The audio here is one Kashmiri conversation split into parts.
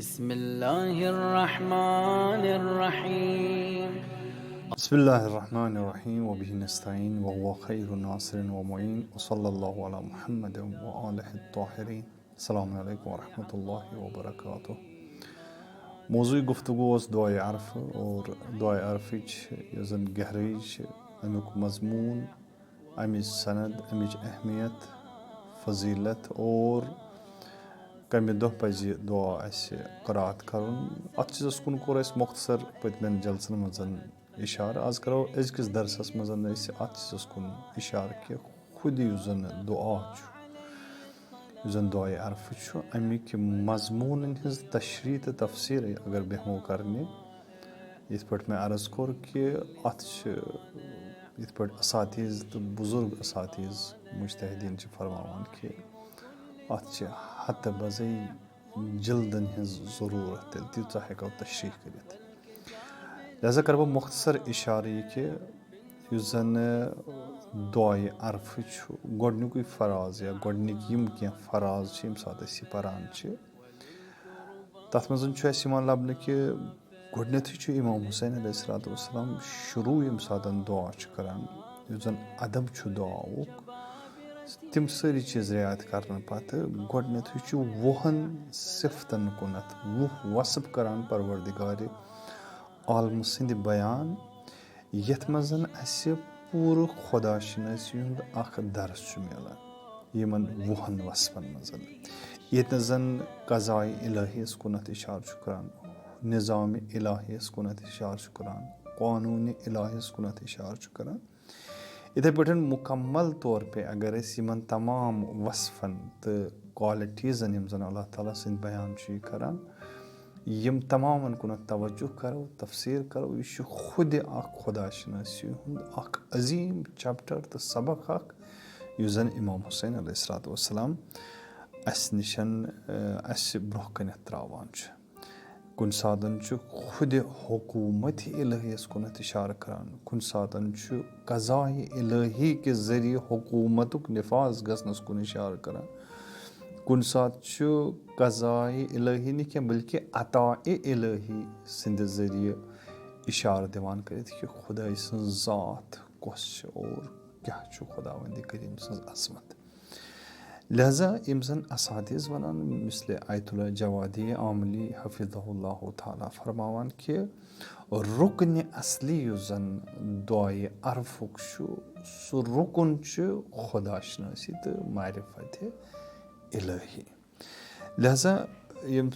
بسم الله الرحمن الرحيم. بسم الله الرحمن الرحيم وبه نستعين وهو خير ناصر ومعين وصلى الله على محمد وآله الطاهرين. السلام عليكم ورحمة الله وبركاته. موضوع گفتگو اس دعائے عرف اور دعائے عرفچ یزن گہرائچ امیک مضمون امچ سند امچ اہمیت فضیلت اور کمہ دہ پزِ دعا اسہ قرات کرن ات چیزس کن کور اس مختصر پتمن جلسن مزن اشارہ آز کرو ازکس درسس مزن اس ات چیزس کن اشارہ کہ خود یُس زن دعا چھُ یُس زن دعائے عرف چھُ امیک مضمون ہنز تشریح تہ تفسیر اگر بہمو کرنے یتھ پٲٹھۍ مےٚ عرض کوٚر کہ ات چھِ یتھ پٲٹھۍ اساتیٖز تہٕ بزرگ اساتیٖز مجتہدیٖن چھِ فرماوان کہ ات چھِ ہتہٕ بزے جلدن ہنز ضروٗرت تیٚلہِ تیٖژاہ ہٮ۪کو تشریح کٔرِتھ لہذا کرٕ بہٕ مختصر اشارٕ یہِ کہ یُس زن دعائے عرف چھُ گۄڈنیُکُے فراز یا گۄڈنِکۍ یِم کینٛہہ فراز چھِ ییٚمہِ ساتہٕ أسۍ یہِ پران چھِ تتھ منٛز چھُ اسہِ یِوان لبنہٕ کہ گۄڈنیٚتھٕے چھُ امام حسین علیہ الصلوۃ والسلام شروع ییٚمہِ ساتہٕ دعا چھُ کران یُس زن ادب چھُ دعاوُک تِم سٲری چیٖز رعایت کرنہٕ پتہٕ گۄڈنیٚتھٕے چھُ 20 صفتن کُنتھ 20 وصف کران پروردگارِ عالمہٕ سٕنٛدِ بیان یتھ منٛز اسہِ پوٗرٕ خۄدا شنٲسی ہُنٛد اکھ درس چھُ مِلان یِمن 20 وصفن منٛز ییٚتہِ زن قضایہِ الہی یس کُنتھ اشارٕ چھُ کران نظامِ الہی یس کُنتھ اشارٕ چھُ کران قانوٗنِ الہی یس کُنتھ اشارٕ چھُ کران یِتھے پٲٹھۍ مُکمل طور پے اگر أسۍ یِمن تمام وصفن تہٕ کالٹیٖزن یِم زن اللہ تعالیٰ سٕنٛدۍ بیان چھُ یہِ کران یِم تمامن کُنتھ توجہ کرو تفسیٖر کرو یہِ چھُ خودِ اکھ خۄدا شنٲسی ہُنٛد اکھ عظیٖم چپٹر تہٕ سبق اکھ یُس زن امام حسین علیہ الصلوۃ والسلام اسہِ نِشن اسہِ برونٛہہ کنٮ۪تھ تراوان چھُ کُنہِ ساتہٕ چھُ خودِ حکوٗمتِ الہی یس کُنتھ اشارٕ کران کُنہِ ساتہٕ چھُ قضایہِ الہی کہِ ذٔریعہٕ حکوٗمتُک نفاذ گژھنس کُن اشارٕ کران کُنہِ ساتہٕ چھُ قضایہِ الہی نہٕ کینٛہہ بلکہِ عطایہِ الہی سٕنٛدِ ذٔریعہٕ اشارٕ دِوان کٔرِتھ کہ خۄداے سٕنٛز ذات کۄس چھِ اور کیاہ چھُ خداوندِ کریم سٕنٛز عظمت لہذا یِم زن اساتیٖز ونان مثلِ آیت اللہ جوادی عاملی حفظہ اللہ تعالیٰ فرماوان کہ رُکنہِ اصلی یُس زن دعائے عرفُک چھُ سُہ رُکُن چھُ خۄدا شنٲسی تہٕ معرفت الہی لہذا یِم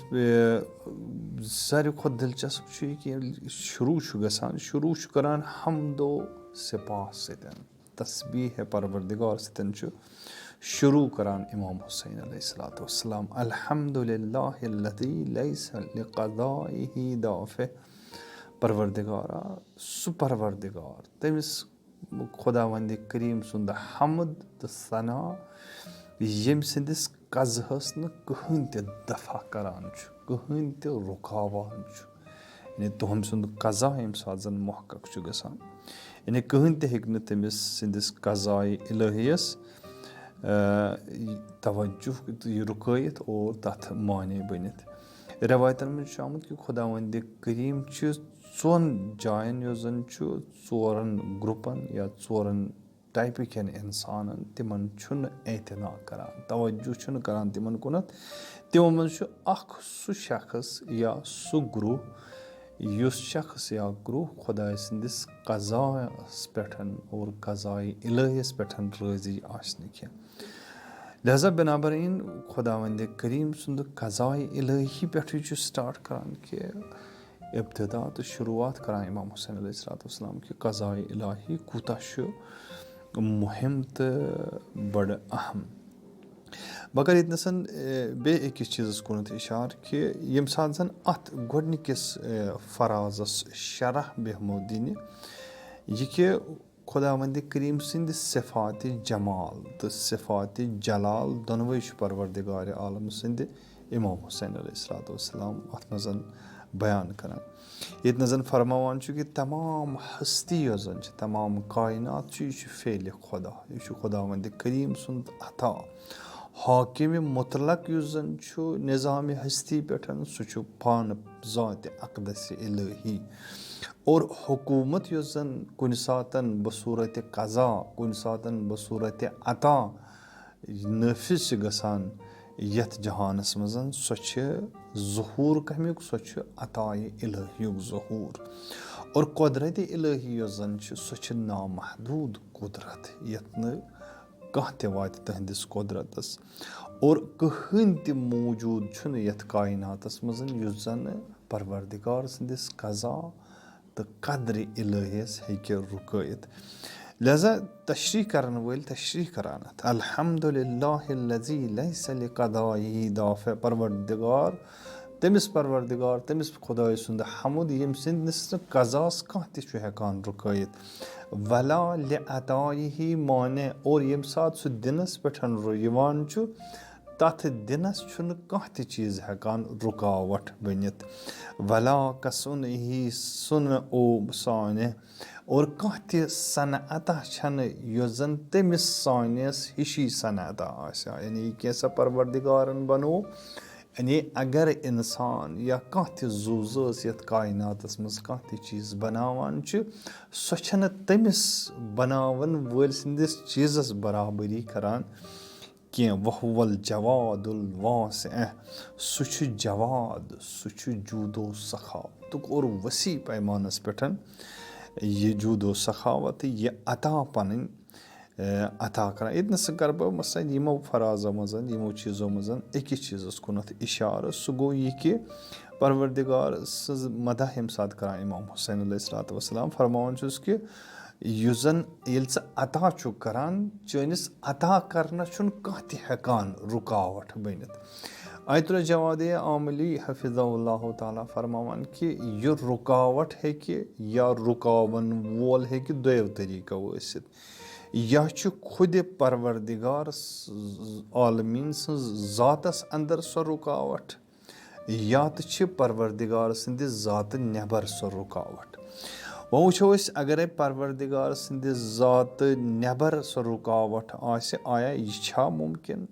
ساروی کھۄتہٕ دلچسپ چھُ یہِ کہ ییٚلہِ شروع چھُ گژھان شروع چھُ کران حمد و سپاہ سۭتۍ تسبیح پروردگار سۭتۍ چھُ شروع کران امام حسین علیہ الصلوۃ والسلام الحمدللہ الذی لیس لقضائہ دافع پروردگارا سُہ پروردگار تٔمِس خداوندِ کریم سُنٛد حمد تہٕ ثنا ییٚمہِ سٕنٛدِس قضہس نہٕ کٕہٕنۍ تہِ دفع کران چھُ کٕہٕنۍ تہِ رُکاوان چھُ یعنی تُہنٛد سُنٛد قضا ییٚمہِ ساتہٕ زن محقق چھُ گژھان یعنی کٕہٕنۍ تہِ ہیٚکہِ نہٕ تٔمِس سٕنٛدِس قضایہِ الہی یس توجہ یہِ رُکٲیِتھ اور تتھ مانے بٔنِتھ رٮ۪وایتن منٛز چھُ آمُت کہ خداوندِ کریم چھِ 2 جاین یۄس زن چھُ 2 گرُپن یا 2 ٹایپٕکٮ۪ن انسانن تِمن چھُنہٕ اعتنا کران توجہ چھُنہٕ کران تِمن کُنتھ تِمو منٛز چھُ اکھ سُہ شخص یا سُہ گروہ یُس شخص یا گروہ خۄداے سٕنٛدِس قضاہس پٮ۪ٹھ اور قضایہِ الہی یس پٮ۪ٹھ رٲضی آسہِ نہٕ کینٛہہ لہذا بنابراین خداوندِ کریم سُنٛد قضایہِ الہی پٮ۪ٹھٕے چھُ سٹارٹ کران کہ ابتدا تہٕ شروعات کران امام حسین علیہ الصلوۃ والسلام کہ قضایہِ الہی کوٗتاہ چھُ مُہم تہٕ بڑٕ اہم بہٕ کرٕ ییٚتنس بیٚیہِ أکِس چیٖزس کُنتھ اشارٕ کہ ییٚمہِ ساتہٕ زن اتھ گۄڈنِکِس فرازس شرح بیہمو دِنہِ یہِ کہ خداوندِ کریم سٕنٛدِ صفاتِ جمال تہٕ صفاتِ جلال دۄنوے چھُ پروردگارِ عالم سٕنٛدِ امام حسین علیہ الصلوۃ والسلام اتھ منٛز بیان کران ییٚتنس زن فرماوان چھُ کہ تمام ہستی یۄس زن چھِ تمام کاینات چھُ یہِ چھُ فعلِ خۄدا یہِ چھُ خداوندِ کریم سُنٛد عطا حاکم مطلق یُس زن چھُ نظام ہستی پٮ۪ٹھ سُہ چھُ پانہٕ ذاتِ اقدس الہی، اور حکوٗمت یۄس زن کُنہِ ساتہٕ بصوٗرتِ قضا کُنہِ ساتہٕ بصوٗرتِ عطا نٲفِظ چھِ گژھان یتھ جہانس منٛز، سۄ چھِ ظہوٗر کمیُک، سۄ چھِ عطایہِ الہیُک ظہوٗر، اور قۄدرتِ الہی یۄس زن چھِ سۄ چھِ نامحدوٗد قۄدرت یتھ نہٕ کانٛہہ تہِ واتہِ تٕہنٛدِس قۄدرتس، اور کٕہٕنۍ تہِ موٗجوٗد چھُنہٕ یتھ کایناتس منٛز یُس زن پروردگار سٕنٛدِس قضا تہٕ قدرِ الہیس ہیٚکہِ رُکٲیِتھ۔ لہذا تشریح کرن وٲلۍ تشریح کران اتھ الحمدُللہ الذی لیس لقضایہ دافع، پروردگار تٔمِس خۄداے سُنٛد حمد ییٚمہِ سٕنٛدِس نہٕ قضاہس کانٛہہ تہِ چھُ ہٮ۪کان رُکٲیِتھ، ولا لعطایہ مانع، اور ییٚمہِ ساتہٕ سُہ دِنس پٮ۪ٹھ یِوان چھُ تتھ دِنس چھُنہٕ کانٛہہ تہِ چیٖز ہٮ۪کان رُکاوٹھ بٔنِتھ، ولا کصنعہ صنع صانع، اور کانٛہہ تہِ صنعتا چھنہٕ یۄس زن تٔمِس صانعس ہِشی صنعتا آسہِ ہا، یعنی یہِ کینٛژھا پروردگارن بنوو، یعنی اگر انسان یا کانٛہہ تہِ زُو زٲژ یتھ کایناتس منٛز کانٛہہ تہِ چیٖز بناوان چھِ سۄ چھنہٕ تٔمِس بناون وٲلۍ سٕنٛدِس چیٖزس برابری کران کینٛہہ، وَہُوَ الجواد الواسع، سُہ چھُ جواد، سُہ چھُ جوٗد و سخاوتُک اور وسیع پیمانس پٮ۪ٹھ یہِ جوٗد و سخاوت یہِ عطا پنٕنۍ عطا کران۔ ییٚتنس کرٕ بہٕ مثلاً یِمو فرازو منٛز یِمو چیٖزو منٛز أکِس چیٖزس کُنتھ اِشارٕ، سُہ گوٚو یہِ کہِ پروردگار سٕنٛز مدح ییٚمہِ ساتہٕ کران امام حسین علیہ الصلوۃ والسلام، فرماوان چھُس کہِ یُس زن ییٚلہِ ژٕ عطا چھُکھ کران چٲنِس عطا کرنس چھُنہٕ کانٛہہ تہِ ہٮ۪کان رُکاوٹھ بٔنِتھ۔ آیت اللہ جوادِ عاملی حفظہ اللہ تعالیٰ فرماوان کہِ یہِ رُکاوٹھ ہیٚکہِ یا رُکاون وول ہیٚکہِ دۄیو طٔریٖقو ٲسِتھ، یا چھُ خۄدِ پروردگار عالمیٖن سٕنٛز ذاتس انٛدر سۄ رُکاوٹھ، یا تہٕ چھِ پروردگار سٕنٛدِ ذاتہٕ نٮ۪بر سۄ رُکاوٹھ۔ وۄنۍ وٕچھو أسۍ اگرے پروردگار سٕنٛدِ ذاتہٕ نٮ۪بر سۄ رُکاوٹھ آسہِ، آیا یہِ چھا مُمکِن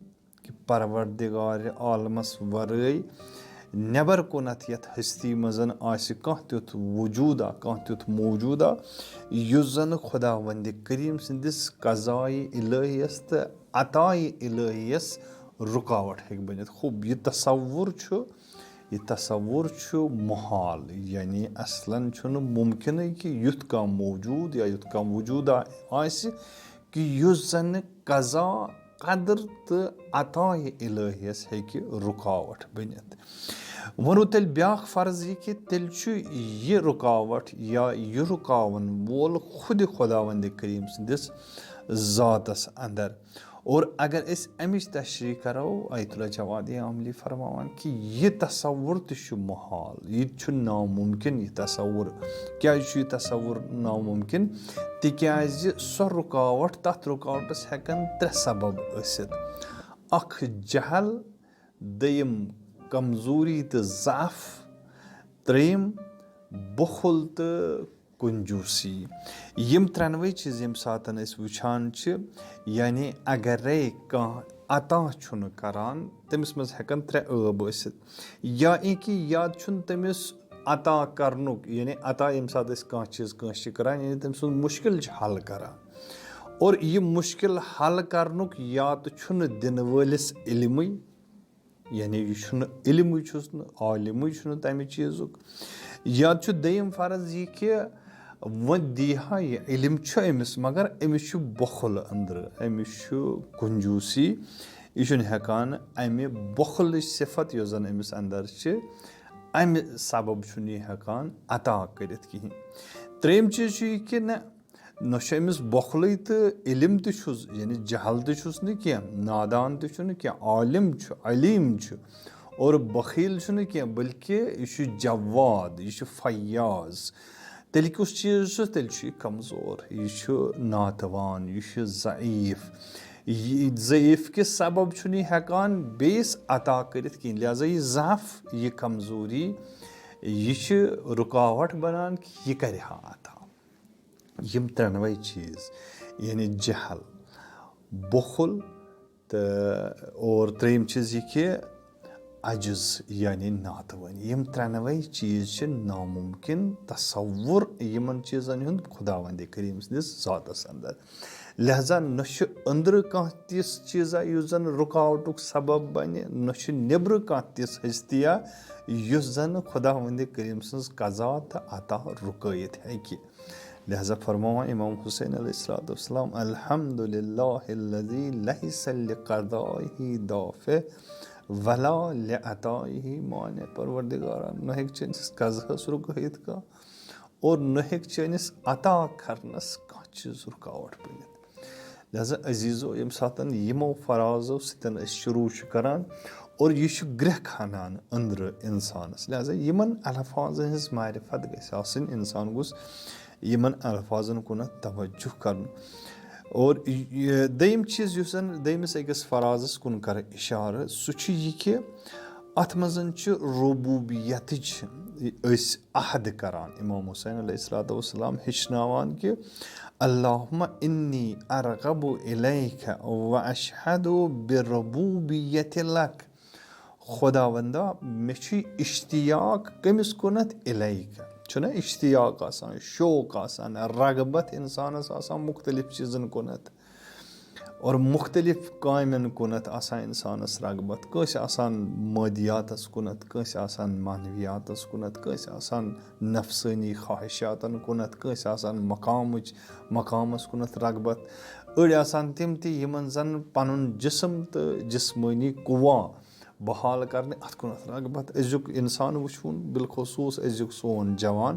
کہِ پروردگارِ عالمس ورٲے نٮ۪بر کُنتھ یتھ ہستی منٛز آسہِ کانٛہہ تیُتھ وجوٗدا کانٛہہ تیُتھ موجوٗدا یُس زن خداوندِ کریم سٕنٛدِس قضایہِ الہیس تہٕ عطایہِ الہیس رُکاوٹھ ہیٚکہِ بٔنِتھ؟ خوب یہِ تصوُر چھُ محال، یعنی اصلن چھُنہٕ مُمکِنٕے کہِ یُتھ کانٛہہ موجوٗد یا یُتھ کانٛہہ وجوٗدا آسہِ کہِ یُس زن قضا قدر تہٕ عطایہِ الہیس ہیٚکہِ رُکاوٹھ بٔنِتھ۔ ووٚنوٗ تیٚلہِ بیٛاکھ فرض یہِ کہِ تیٚلہِ چھُ یہِ رُکاوٹھ یا یہِ رُکاون وول خۄدِ خۄداوندِ کریم سٕنٛدِس ذاتس انٛدر، اور اگر أسۍ امِچ تشریح کرو آیت اللہ جوادِ عاملی فرماوان کہِ یہِ تصوُر تہِ چھُ محال، یہِ تہِ چھُ نامُمکِن یہِ تصوُر۔ کیازِ چھُ یہِ تصوُر نامُمکِن؟ تِکیازِ سۄ رُکاوٹھ تتھ رُکاوٹس ہٮ۪کن 3 سبب ٲسِتھ، اکھ جہل، دوٚیِم کمزوٗری تہٕ ضعف، ترٛیٚیِم بُخل تہٕ کنجوٗسی۔ یِم 3 چیٖز ییٚمہِ ساتہٕ أسۍ وٕچھان چھِ، یعنی اگرے کانٛہہ عطا چھُنہٕ کران تٔمِس منٛز ہٮ۪کن 3 ٲب ٲسِتھ، یا کہِ یا چھُنہٕ تٔمِس عطا کرنُک، یعنی عطا ییٚمہِ ساتہٕ أسۍ کانٛہہ چیٖز کٲنٛسہِ چھِ کران یعنی تٔمۍ سُنٛد مُشکِل چھِ حل کران، اور یہِ مُشکِل حل کرنُک یا تہٕ چھُنہٕ دِنہٕ وٲلِس علمٕے، یعنی یہِ چھُنہٕ علمٕے چھُس نہٕ عالمٕے چھُنہٕ تمہِ چیٖزُک، یا چھُ دوٚیِم فرض یہِ کہِ وۄنۍ دی ہا یہِ علم چھُ أمِس مگر أمِس چھُ بۄخل أنٛدرٕ، أمِس چھُ کنجوٗسی، یہِ چھُنہٕ ہٮ۪کان امہِ بۄخلٕچ صفت یۄس زن أمِس انٛدر چھِ امہِ سبب چھُنہٕ یہِ ہٮ۪کان عطا کٔرِتھ کِہینۍ۔ ترٛیٚیِم چیٖز چھُ یہِ کہِ نہ چھُ أمِس بۄخلٕے تہٕ علم تہِ چھُس، یعنی جہل تہِ چھُس نہٕ کینٛہہ، نادان تہِ چھُنہٕ کینٛہہ، عالم چھُ، علیم چھُ، اور بخیل چھُنہٕ کینٛہہ بلکہِ یہِ چھُ جواد، یہِ چھُ فیاض۔ تیٚلہِ کُس چیٖز چھُ؟ تیٚلہِ چھُ یہِ کمزور، یہِ چھُ ناتوان، یہِ چھُ ضعیٖف، یہِ ضعیٖف کہِ سبب چھُنہٕ یہِ ہٮ۪کان بیٚیِس عطا کٔرِتھ کِہینۍ، لہذا یہِ ضعف، یہِ کمزوری، یہِ چھِ رُکاوٹھ بنان کہِ یہِ کرِ ہا عطا۔ یِم 3 چیٖز یعنی جہل، بُخل تو اور ترٛیٚیِم چیٖز یہِ کہِ عجز یعنی ناتوٲنی یِم ترٛٮ۪نوَے چیٖز چھِ نامُمکِن تصوُر یِمن چیٖزن ہُنٛد خداوندِ کریٖم سٕنٛدِس ذاتس انٛدر لہذا نہ چھُ أنٛدرٕ کانٛہہ تِژھ چیٖزا یُس زن رُکاوٹُک سبب بنہِ نہ چھُ نیٚبرٕ کانٛہہ تِژھ ہستیا یُس زن خداوندِ کریٖم سٕنٛز قضا تہٕ عطا رُکٲیِتھ ہیٚکہِ لہذا فرماوان امام حسین علیہ الصلوۃ والسلام الحمدللہ الذی لیس لقضائہ دافع ولا لعطائہ مانع پروردگارا نہ ہیٚکہِ چٲنِس قضاہس رُکٲیِتھ کانٛہہ اور نہ ہیٚکہِ چٲنِس عطا کرنس کانٛہہ چیٖز رُکاوٹ بٔنِتھ لہذا عزیٖزو ییٚمہِ ساتہٕ یِمو فرازو سۭتۍ أسۍ شروٗع چھِ کران اور یہِ چھُ گرٛٮ۪کھ اَنان أنٛدرٕ اِنسانس لہذا یِمن الفاظن ہٕنٛز معرفت گژھِ آسٕنۍ اِنسان گوٚژھ یِمن الفاظن کُنتھ توجہ کرُن اور دوٚیِم چیٖز یُس زن دوٚیمِس أکِس فرازس کُن کرٕ اِشارٕ سُہ چھُ یہِ کہِ اتھ منٛز چھِ ربوبیتٕچ أسۍ عہد کران امام حسین علیہ الصلوۃ والسلام ہیٚچھناوان کہِ اللہُمَّ اِنِّی ارغب الیکَ واشہدُ بربوبیتِ لک خداوندا مےٚ چھُ اشتیاق کٔمِس کُنتھ الیکَ چھُنہ اشتیاق آسان شوق آسان رغبت انسانس آسان مختلف چیٖزن کُنتھ اور مختلف کامٮ۪ن کُنتھ آسان انسانس رغبت کٲنٛسہِ آسان مٲدیاتس کُنتھ کٲنٛسہِ آسان معنویاتس کُنتھ کٲنٛسہِ آسان نفسٲنی خواہشاتن کُنتھ کٲنٛسہِ آسان مقامس کُنتھ رغبت أڑۍ آسان تِم تہِ یِمن زن پنُن جسم تہٕ جسمٲنی قوا بحال کرنہِ اتھ کُنتھ رغبت أزیُک انسان وٕچھوُن بالخصوٗص أزیُک سون جوان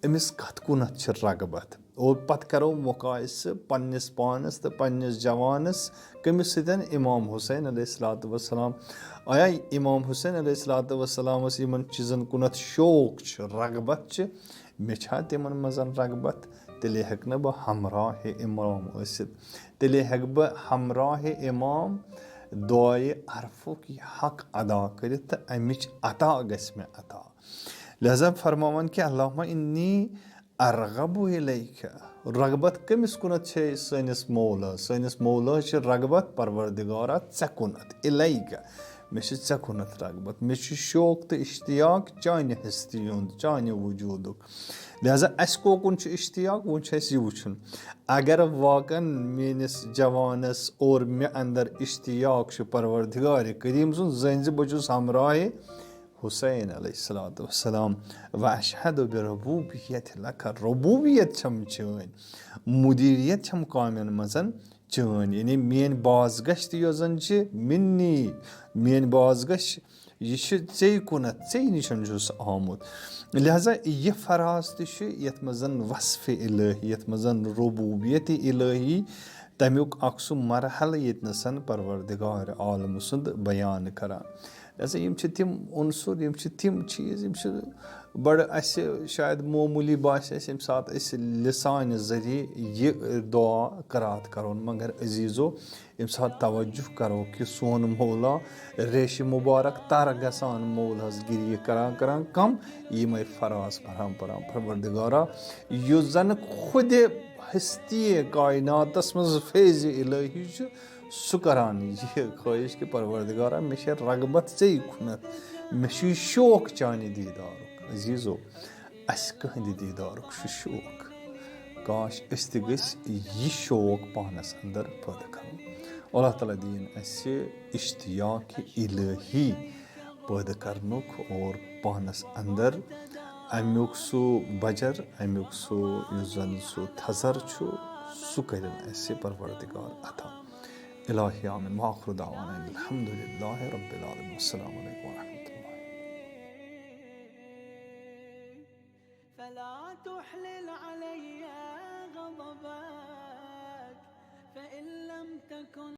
أمِس کتھ کُنتھ چھِ رغبت اور پتہٕ کرو مُقایسہٕ پننِس پانس تہٕ پننِس جوانس کٔمِس سۭتۍ امام حسین علیہ الصلوۃ والسلام آیا امام حسین علیہ الصلوۃ والسلامس یِمن چیٖزن کُنتھ شوق چھُ رغبت چھِ مےٚ چھا تِمن منٛز رغبت تیٚلے ہٮ۪کہٕ نہٕ بہٕ ہمراہ امام ٲسِتھ تیٚلے ہٮ۪کہٕ بہٕ ہمراہ امام دعائے عرفُک یہِ حق ادا کٔرِتھ تہٕ امِچ عطا گژھِ مےٚ عطا لہذا فرماوان کہِ اللہُمَّ اِنِّی ارغب الیکَ رغبت کٔمِس کُنتھ چھے سٲنِس مولہس چھِ رغبت پروردگارا ژےٚ کُنتھ الیکَ مےٚ چھِ ژےٚ کُنتھ رغبت مےٚ چھُ شوق تہٕ اشتیاق چانہِ ہستی ہُنٛد چانہِ وجوٗدُک لہذا اسہِ کوکُن چھُ اشتیاق وۄنۍ چھُ اسہِ یہِ وٕچھُن اگر واقعن میٲنِس جوانس اور مےٚ انٛدر اشتیاق چھُ پروردگارِ کریٖم سُنٛد زٲنۍ زِ بہٕ چھُس ہمراہ حسین علیہ الصلوۃ والسلام واشہدُ بربوبیتِ لک ربوبیت چھم چٲنۍ مُدیٖریت چھم کامٮ۪ن منٛز چٲنۍ یعنی میٲنۍ بازگشت یۄس زن چھِ مِنی میٲنۍ بازگش یہِ چھِ ژے کُنتھ ژے نِشن چھُس آمُت لہذا یہِ فراز تہِ چھُ یتھ منٛز زن وصفِ الہی یتھ منٛز زن ربوبیتِ الہی تمیُک اکھ سُہ مرحلہٕ ییٚتہِ نسن پروردگار عالم سُنٛد بیان کران لہذا یِم چھِ تِم عنصر یِم چھِ تِم چیٖز یِم چھِ بڑٕ اسہِ شاید معموٗلی باسہِ اسہِ ییٚمہِ ساتہٕ أسۍ لسانہِ ذٔریعہٕ یہِ دعا قرات کرون مگر عزیٖزو ییٚمہِ ساتہٕ توجہ کرو کہِ سون مولا ریشہِ مُبارک تر گژھان مولہس گِری کران کم یِمے فراز پران پروردگارا یُس زن خودِ ہستی کایناتس منٛز فیضِ الہی چھُ سُہ کران یہِ خٲہِش کہِ پروردگارا مےٚ چھِ رغبت ژے کُنتھ مےٚ چھُ یہِ شوق چانہِ دیٖدارُک عزیٖزو اسہِ کٕہٕنٛدِ دیٖدارُک چھُ شوق کاش أسۍ تہِ گٔژھۍ یہِ شوق پانس انٛدر پٲدٕ کرُن اللہ تعالیٰ دِیِن اسہِ اشتیاقِ الہی پٲدٕ کرنُک اور پانس انٛدر امیُک سُہ بجر امیُک سُہ یُس زن سُہ تھزر چھُ سُہ کٔرِنۍ اسہِ پروردگار عطا الہی آمیٖن وآخر دعوانا الحمدللہ رب العالمین السلام علیکم ورحمۃ اللہ فلا تحلل علي غضبك فإن لم تكن